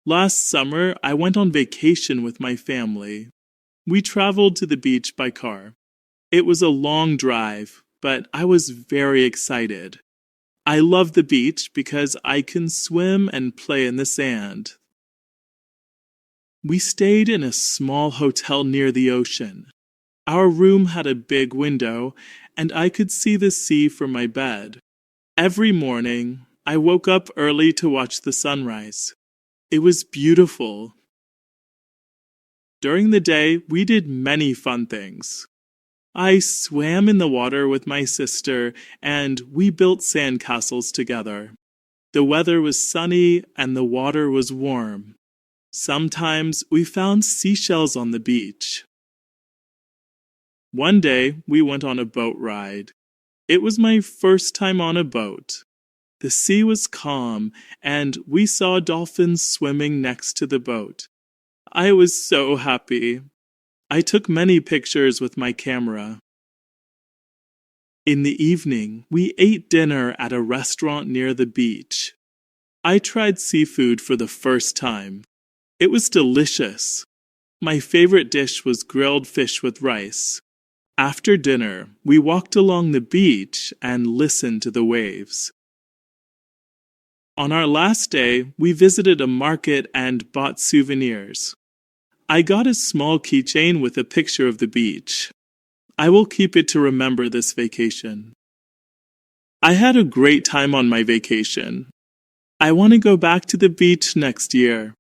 Last summer, I went on vacation with my family. We traveled to the beach by car. It was a long drive, but I was very excited. I love the beach because I can swim and play in the sand. We stayed in a small hotel near the ocean. Our room had a big window, and I could see the sea from my bed. Every morning, I woke up early to watch the sunrise. It was beautiful. During the day, we did many fun things. I swam in the water with my sister, and we built sandcastles together. The weather was sunny and the water was warm. Sometimes we found seashells on the beach. One day, we went on a boat ride. It was my first time on a boat. The sea was calm, and we saw dolphins swimming next to the boat. I was so happy. I took many pictures with my camera. In the evening, we ate dinner at a restaurant near the beach. I tried seafood for the first time. It was delicious. My favorite dish was grilled fish with rice. After dinner, we walked along the beach and listened to the waves. On our last day, we visited a market and bought souvenirs. I got a small keychain with a picture of the beach. I will keep it to remember this vacation. I had a great time on my vacation. I want to go back to the beach next year.